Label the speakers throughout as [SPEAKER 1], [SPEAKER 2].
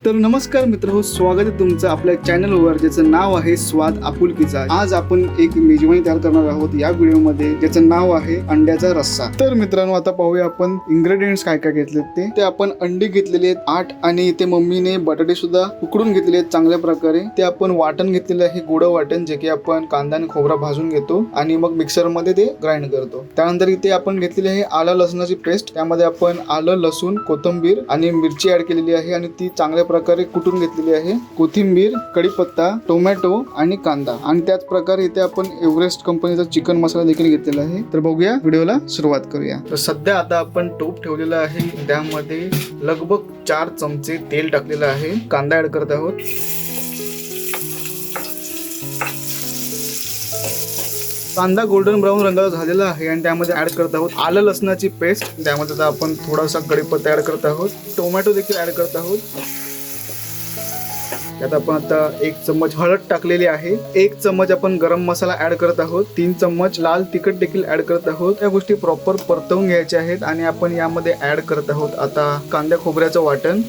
[SPEAKER 1] तर नमस्कार मित्र स्वागत आहे तुमचं आपल्या चॅनलवर ज्याचं नाव आहे स्वाद आपुलकीचा। आज आपण एक मेजवानी तयार करणार आहोत या व्हिडिओमध्ये, ज्याचं नाव आहे अंड्याचा रस्सा। तर मित्रांनो, आता पाहूया आपण इन्ग्रेडियंट्स काय काय घेतलेत ते आपण अंडी घेतलेली आहेत 8 आणि इथे मम्मीने बटाटे सुद्धा उकडून घेतलेले आहेत चांगल्या प्रकारे। ते आपण वाटण घेतलेले आहे, गोड वाटण, जे की आपण कांदा आणि खोबरा भाजून घेतो आणि मग मिक्सर मध्ये ते ग्राइंड करतो। त्यानंतर इथे आपण घेतलेली आहे आलं लसणाची पेस्ट, त्यामध्ये आपण आलं, लसूण, कोथिंबीर आणि मिरची ऍड केलेली आहे आणि ती चांगल्या प्रकारे कुटून घेतलेली आहे। कोथिंबीर, कढीपत्ता, टोमॅटो आणि कांदा, आणि त्याच प्रकारे इथे आपण एव्हरेस्ट कंपनीचा चिकन मसाला देखील घेतलेला आहे। तर बघूया, व्हिडिओला सुरुवात करूया। तर सध्या आता आपण टोप ठेवलेला आहे, त्यामध्ये लगभग 4 चमचे तेल टाकलेलं आहे। कांदा ऍड करत आहोत। कांदा गोल्डन ब्राऊन रंगाचा झालेला आहे आणि त्यामध्ये ऍड करत आहोत आलं लसणाची पेस्ट। त्यामध्ये आता आपण थोडासा कढीपत्ता ऍड करत आहोत, टोमॅटो देखील ऍड करत आहोत। त्यात आपण आता 1 चम्मच हळद टाकलेली आहे, 1 चम्मच आपण गरम मसाला ऍड करत आहोत, 3 चम्मच लाल तिखट देखील ऍड करत आहोत। या गोष्टी प्रॉपर परतवून घ्यायच्या आहेत आणि आपण यामध्ये ऍड करत आहोत आता कांदा खोबऱ्याचं वाटण।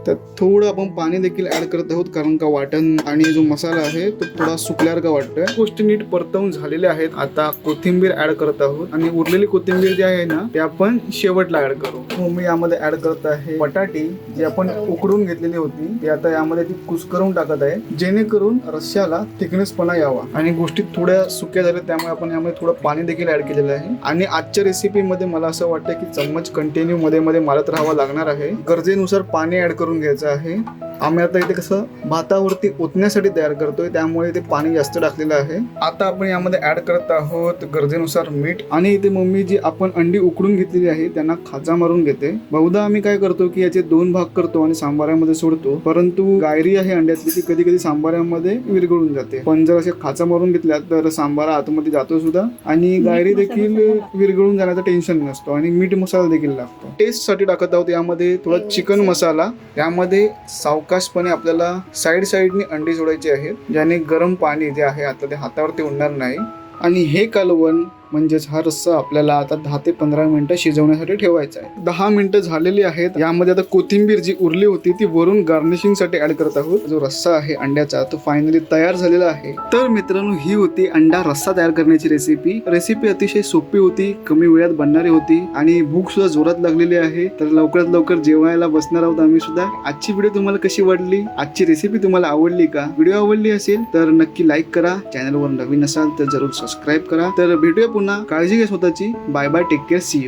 [SPEAKER 1] तर थोडं आपण पाणी देखील ऍड करत आहोत, कारण का वाटण आणि जो मसाला आहे तो थोडा सुकल्यासारखा वाटतोय। गोष्टी नीट परतवून झालेल्या आहेत। आता कोथिंबीर ऍड करत आहोत आणि उरलेली कोथिंबीर जी आहे ना, ते आपण शेवटला ऍड करू। मी यामध्ये ऍड करत आहे बटाटे, जी आपण उकडून घेतलेली होती, ती आता यामध्ये ती कुस्करून टाकत आहे, जेणेकरून रश्श्याला थिकनेसपणा यावा। आणि गोष्टी थोड्या सुक्या झाल्या, त्यामुळे आपण यामध्ये थोडं पाणी देखील ऍड केलेलं आहे। आणि आजच्या रेसिपीमध्ये मला असं वाटतं की चम्मच कंटिन्यू मध्ये मध्ये मारत राहावं लागणार आहे। गरजेनुसार पाणी ऍड करून घ्यायचं आहे। आम्ही आता इथे कसं भातावरती ओतण्यासाठी तयार करतोय, त्यामुळे इथे पाणी जास्त टाकलेलं आहे। आता आपण यामध्ये ऍड करत आहोत गरजेनुसार मीठ, आणि इथे मम्मी जी आपण अंडी उकडून घेतलेली आहे त्यांना खाजा मारून घेते। बहुधा आम्ही काय करतो की याचे 2 भाग करतो आणि सांबारामध्ये सोडतो, परंतु गायरी आहे अंड्यातली, ती कधी कधी सांबारामध्ये विरघळून जाते। पण जर असे खाचा मारून घेतल्या तर सांबारा आतमध्ये जातो सुद्धा आणि गायरी देखील विरघळून जाण्याचं टेन्शन नसतो, आणि मीठ मसाला देखील लागतो। टेस्ट साठी टाकत आहोत यामध्ये थोडा चिकन मसाला। यामध्ये सावकाशपणे आपल्याला साईडने अंडी सोडायची आहेत, ज्याने गरम पाणी जे आहे आता ते हातावरती उडणार नाही। आणि हे कालवण म्हणजेच हा रस्सा आपल्याला आता 10 ते 15 मिनिटं शिजवण्यासाठी ठेवायचा आहे। 10 मिनिटं झालेली आहेत। यामध्ये आता कोथिंबीर जी उरली होती ती वरून गार्निशिंग साठी ऍड करत आहोत। जो रस्सा आहे अंड्याचा तो फायनली तयार झालेला आहे। तर मित्रांनो, ही होती अंडा रस्सा तयार करण्याची रेसिपी अतिशय सोपी होती, कमी वेळात बनणारी होती आणि भूक सुद्धा जोरात लागलेली आहे। तर लवकरात लवकर जेवायला बसणार आहोत आम्ही सुद्धा। आजची व्हिडिओ तुम्हाला कशी वाटली, आजची रेसिपी तुम्हाला आवडली का? व्हिडिओ आवडली असेल तर नक्की लाईक करा, चॅनलवर नवीन असाल तर जरूर सबस्क्राईब करा। तर भेटूया पुन्हा, काळजी घ्या स्वतःची। Bye bye, take care, see you.